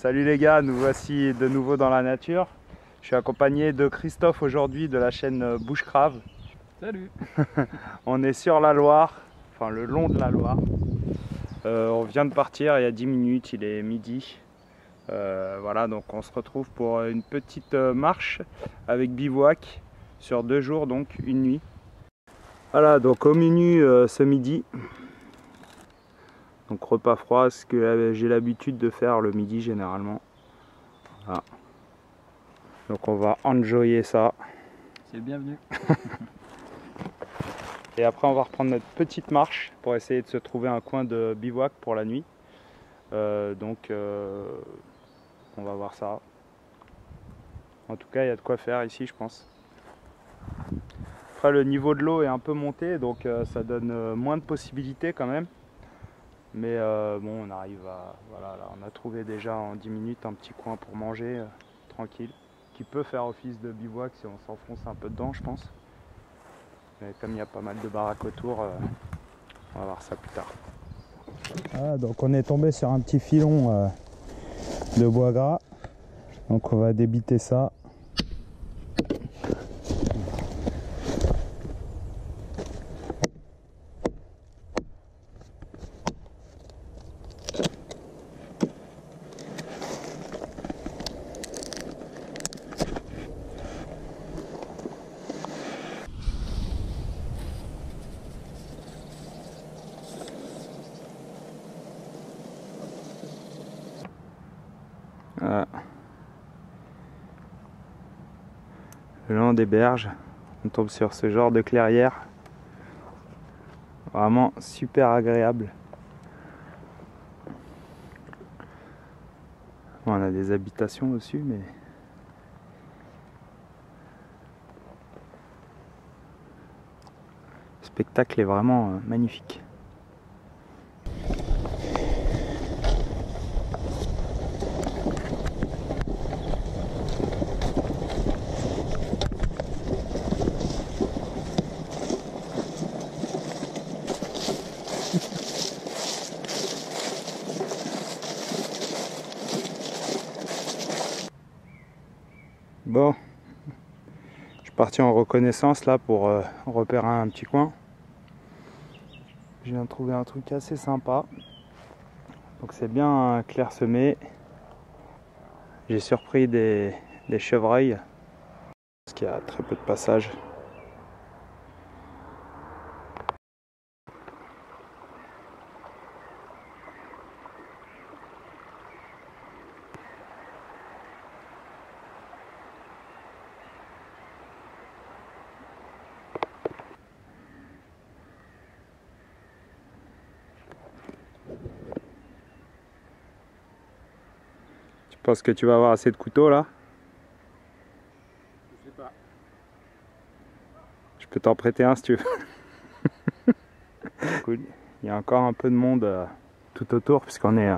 Salut les gars, nous voici de nouveau dans la nature. Je suis accompagné de Christophe aujourd'hui de la chaîne Bushcraft. Salut. On est sur la Loire, enfin le long de la Loire. On vient de partir il y a 10 minutes, il est midi. Voilà, donc on se retrouve pour une petite marche avec bivouac sur 2 jours, donc une nuit. Voilà, donc au menu ce midi. Donc repas froid, ce que j'ai l'habitude de faire le midi généralement. Voilà. Donc on va enjoyer ça. C'est le bienvenu. Et après on va reprendre notre petite marche pour essayer de se trouver un coin de bivouac pour la nuit. On va voir ça. En tout cas il y a de quoi faire ici je pense. Après le niveau de l'eau est un peu monté donc ça donne moins de possibilités quand même. Mais bon, on arrive à... Voilà, là, on a trouvé déjà en 10 minutes un petit coin pour manger, tranquille. Qui peut faire office de bivouac si on s'enfonce un peu dedans, je pense. Mais comme il y a pas mal de baraques autour, on va voir ça plus tard. Voilà, donc on est tombé sur un petit filon de bois gras. Donc on va débiter ça. Voilà. Le long des berges, on tombe sur ce genre de clairière. Vraiment super agréable. Bon, on a des habitations au-dessus, mais... Le spectacle est vraiment magnifique. Bon, je suis parti en reconnaissance là pour repérer un petit coin. Je viens de trouver un truc assez sympa. Donc c'est bien clairsemé. J'ai surpris des chevreuils parce qu'il y a très peu de passages. Tu penses que tu vas avoir assez de couteaux là? Je sais pas. Je peux t'en prêter un si tu veux. Cool. Il y a encore un peu de monde tout autour puisqu'on est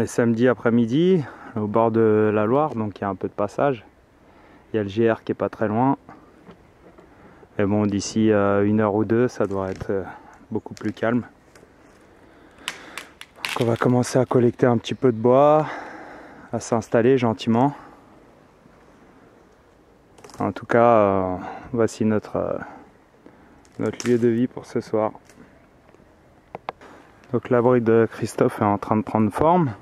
samedi après-midi au bord de la Loire, donc il y a un peu de passage. Il y a le GR qui est pas très loin. Mais bon, d'ici 1 heure ou 2, ça doit être beaucoup plus calme. Donc on va commencer à collecter un petit peu de bois, à s'installer gentiment. En tout cas, voici notre lieu de vie pour ce soir. Donc l'abri de Christophe est en train de prendre forme.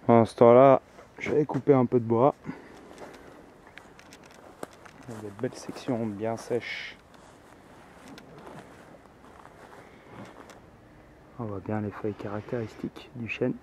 Pendant ce temps-là, j'avais coupé un peu de bois. Il y a des belles sections bien sèches. On voit bien les feuilles caractéristiques du chêne.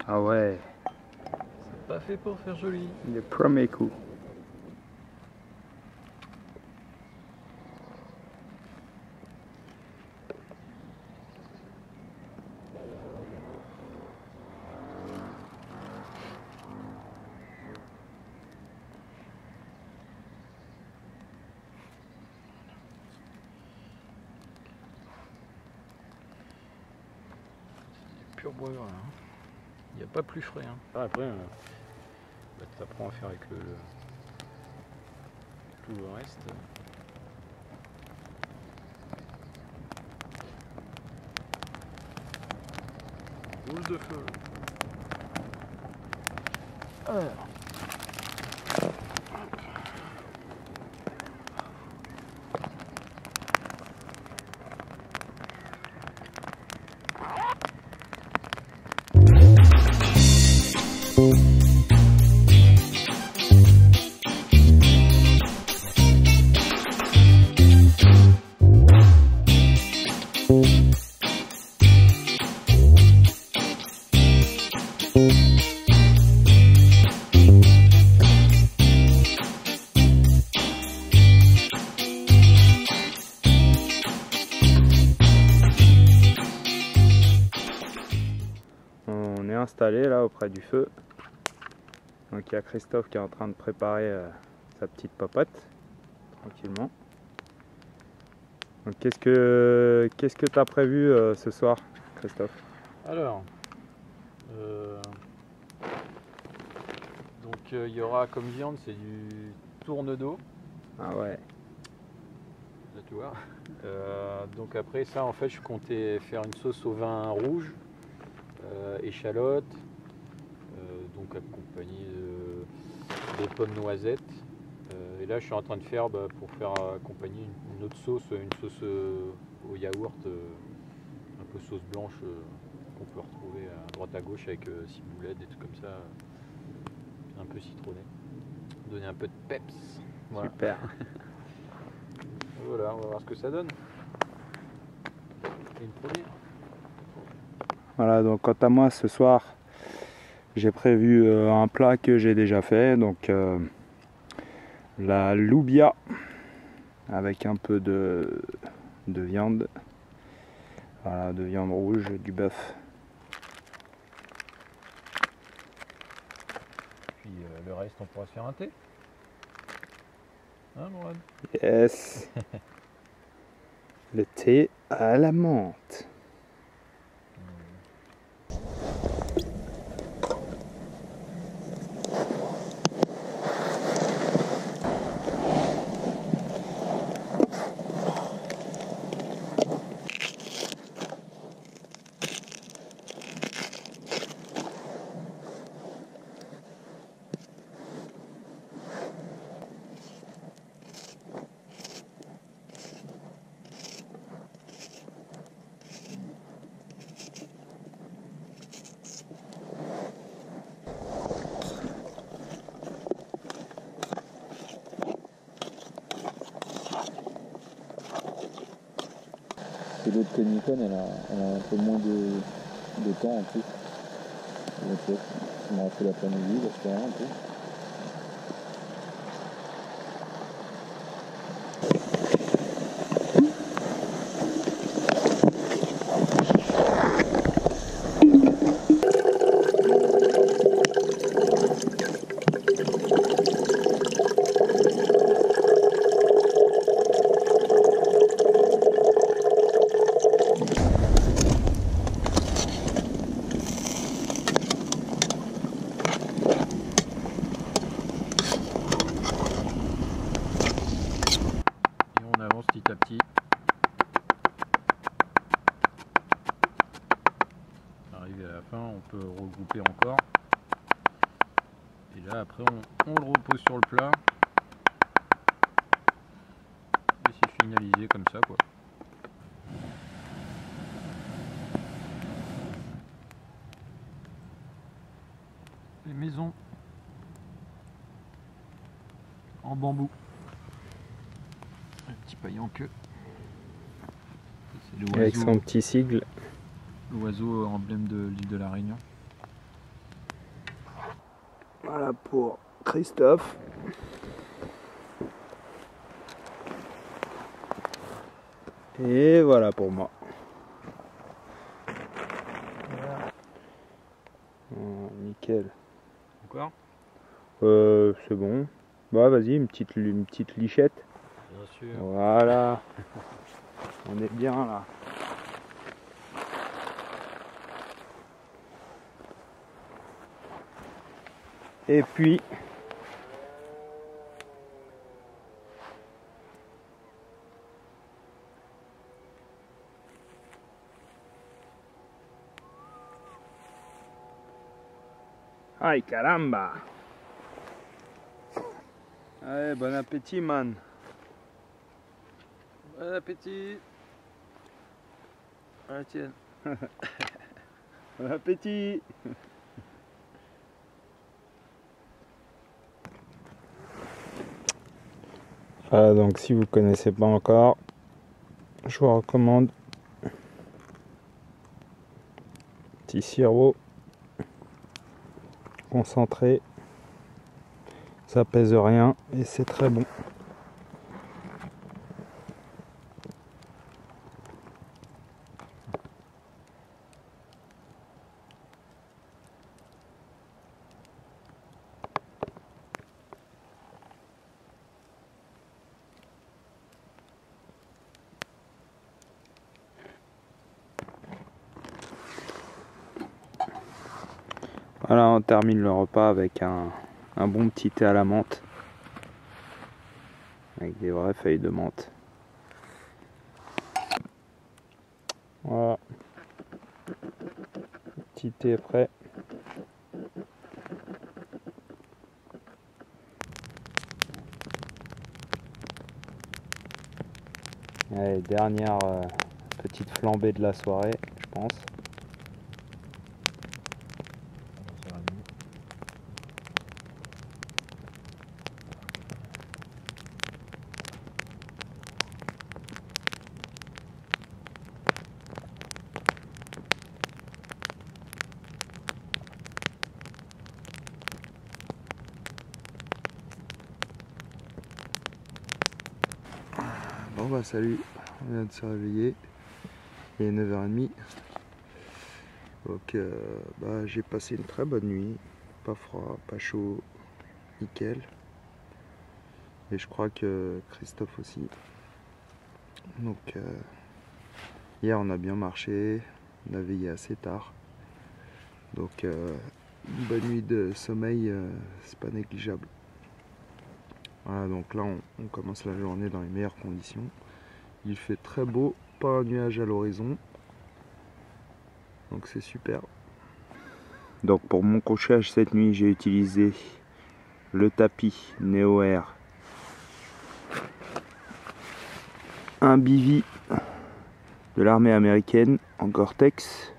Ah ouais, C'est pas fait pour faire joli. le premier coup. Pur bois gras. Hein. Il n'y a pas plus frais. Hein. Ah, après, bah, tu apprends à faire avec tout le reste. Rouge de feu. Alors. On est installé là auprès du feu. Donc il y a Christophe qui est en train de préparer sa petite popote tranquillement. Donc qu'est-ce que tu as prévu ce soir, Christophe? Alors, donc il y aura comme viande, c'est du tourne-dos. Ah ouais. Là, tu vois. Donc après ça, en fait, je comptais faire une sauce au vin rouge, échalote, donc accompagnée des pommes noisettes. Et là, je suis en train de faire pour faire accompagner une autre sauce, une sauce au yaourt, un peu sauce blanche qu'on peut retrouver à droite à gauche avec ciboulette, des trucs comme ça, un peu citronné. Donner un peu de peps. Voilà. Super. Voilà, on va voir ce que ça donne. Et une première. Voilà, donc quant à moi ce soir, j'ai prévu un plat que j'ai déjà fait, donc la loubia avec un peu de viande. Voilà, de viande rouge, du bœuf. Puis le reste, on pourra se faire un thé. Hein, Mourad? Yes. Le thé à la menthe. Et l'autre Nikon, elle a un peu moins de temps en plus. Donc, je m'en fait l'après-midi, là, je fais rien un peu. Petit à petit. Arrivé à la fin, on peut regrouper encore. Et là, après, on le repose sur le plat. Et c'est finalisé comme ça, quoi. Les maisons en bambou. Un petit paille en queue. Avec son petit sigle. L'oiseau emblème de l'île de la Réunion. Voilà pour Christophe. Et voilà pour moi. Nickel. Encore? C'est bon. Bah vas-y, une petite lichette. Bien sûr. Voilà. On est bien là. Et puis ay caramba. Allez, bon appétit man. Bon appétit. Ah tiens. Bon appétit. Voilà, donc si vous connaissez pas encore, je vous recommande petit sirop concentré, ça pèse rien et c'est très bon. Voilà, on termine le repas avec un bon petit thé à la menthe. Avec des vraies feuilles de menthe. Voilà. Petit thé prêt. Allez, dernière petite flambée de la soirée, je pense. Bon bah salut, on vient de se réveiller, il est 9h30. Donc bah, j'ai passé une très bonne nuit, pas froid, pas chaud, nickel. Et je crois que Christophe aussi. Donc hier on a bien marché, on a veillé assez tard. Donc une bonne nuit de sommeil, c'est pas négligeable. Voilà, donc là on commence la journée dans les meilleures conditions. Il fait très beau, pas un nuage à l'horizon. Donc c'est super. Donc pour mon couchage cette nuit, j'ai utilisé le tapis Neo Air, un bivy de l'armée américaine en Gore-Tex,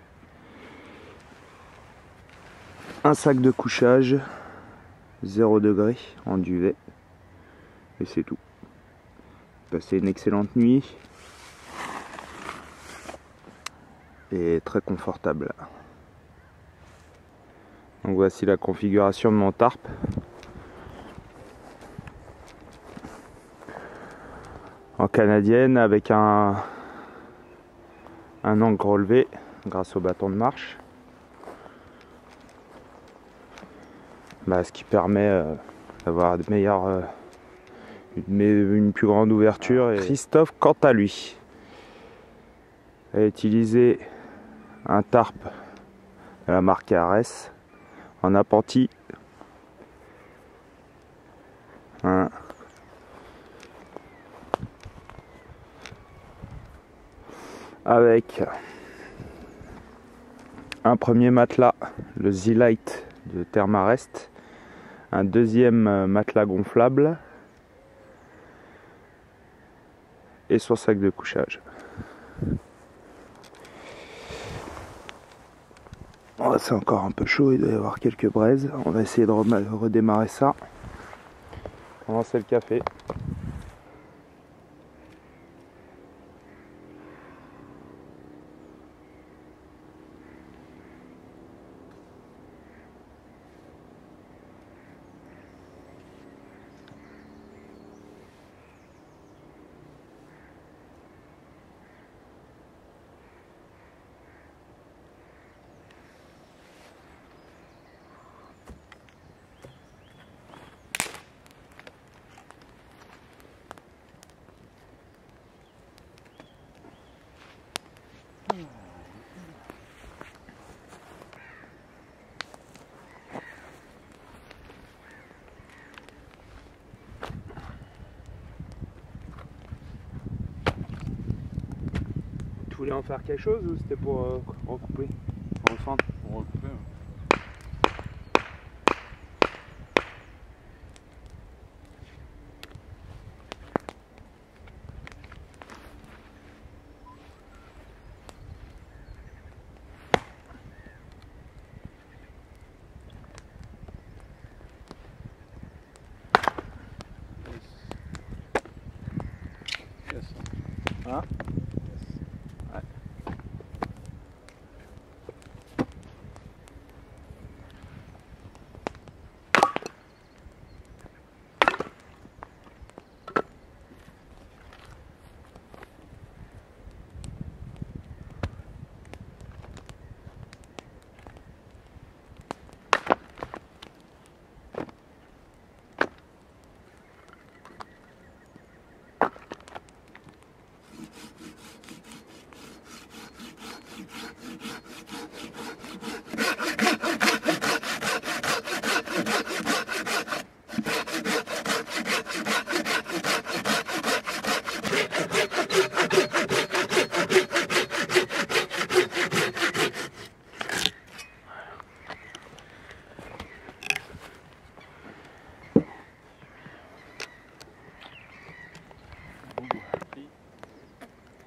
un sac de couchage 0 degré en duvet, et c'est tout. Passé une excellente nuit et très confortable. Donc voici la configuration de mon tarp. En canadienne avec un ancre relevé grâce au bâton de marche. Ce qui permet d'avoir une plus grande ouverture. Et Christophe, quant à lui, a utilisé un tarp de la marque ARS en appentis. Avec un premier matelas, le Z-Lite de Thermarest, un deuxième matelas gonflable et son sac de couchage. Oh, c'est encore un peu chaud, il doit y avoir quelques braises. On va essayer de redémarrer ça. On va lancer le café. voulais en faire quelque chose ou c'était pour recouper en centre? Pour recouper.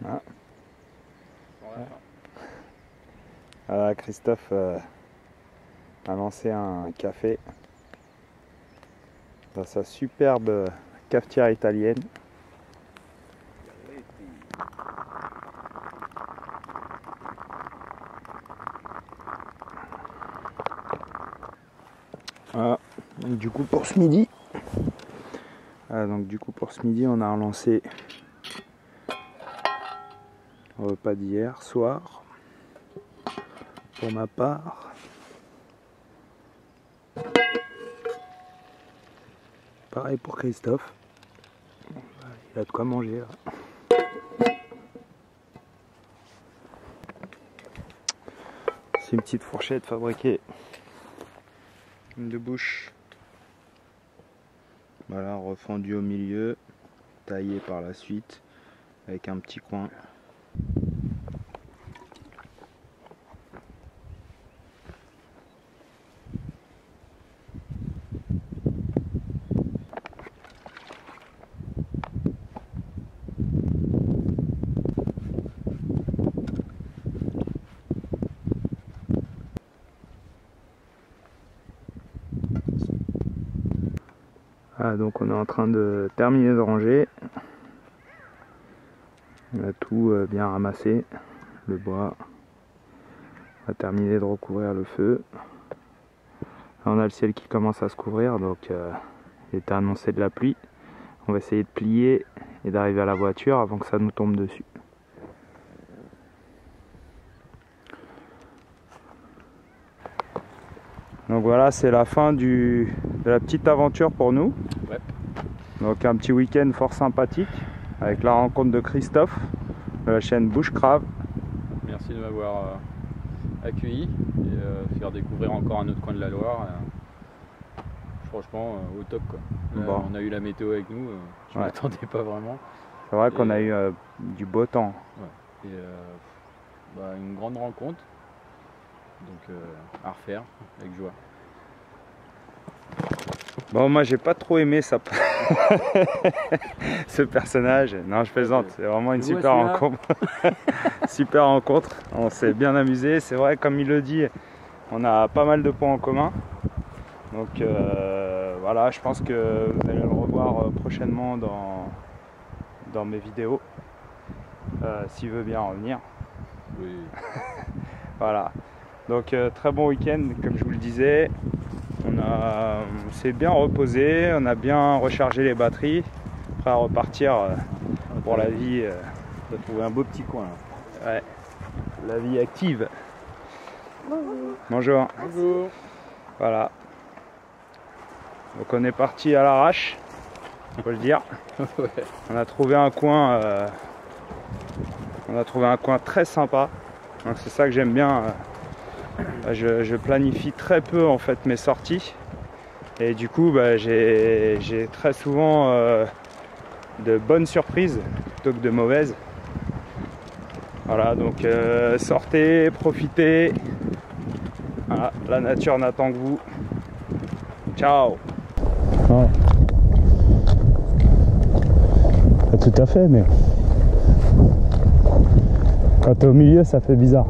Hein? Ouais. Voilà, Christophe a lancé un café dans sa superbe cafetière italienne. Voilà. Donc, du coup pour ce midi, on a relancé le repas d'hier soir. Pour ma part, pareil pour Christophe, il a de quoi manger là. C'est une petite fourchette fabriquée de bouche, voilà, refendue au milieu, taillée par la suite avec un petit coin. Ah, donc on est en train de terminer de ranger. On a tout bien ramassé, le bois. On a terminé de recouvrir le feu. Là, on a le ciel qui commence à se couvrir, donc il était annoncé de la pluie. On va essayer de plier et d'arriver à la voiture avant que ça nous tombe dessus. Donc voilà, c'est la fin de la petite aventure pour nous. Ouais. Donc un petit week-end fort sympathique avec la rencontre de Christophe de la chaîne Bushcraft. Merci de m'avoir accueilli et faire découvrir encore un autre coin de la Loire. Franchement, au top quoi. Là, bon. On a eu la météo avec nous, je ne m'attendais pas vraiment. C'est vrai qu'on a eu du beau temps. Ouais. Et une grande rencontre. Donc à refaire avec joie. Bon, moi j'ai pas trop aimé ça. Ce personnage. Non, je plaisante. C'est vraiment une super rencontre. Super rencontre. On s'est bien amusé. C'est vrai, comme il le dit, on a pas mal de points en commun. Donc voilà, je pense que vous allez le revoir prochainement dans mes vidéos. S'il veut bien revenir. Oui. Voilà. Donc très bon week-end, comme je vous le disais. On s'est bien reposé, on a bien rechargé les batteries, prêt à repartir pour la vie. On a trouvé un beau petit coin là. Ouais, la vie active. Bonjour. Bonjour. Voilà. Donc on est parti à l'arrache, faut le dire. Ouais. On a trouvé un coin. Très sympa. Donc c'est ça que j'aime bien. Je planifie très peu en fait mes sorties et du coup j'ai très souvent de bonnes surprises plutôt que de mauvaises. Voilà, donc sortez, profitez. Voilà, la nature n'attend que vous. Ciao. Ouais. Pas tout à fait, mais quand t'es au milieu, ça fait bizarre.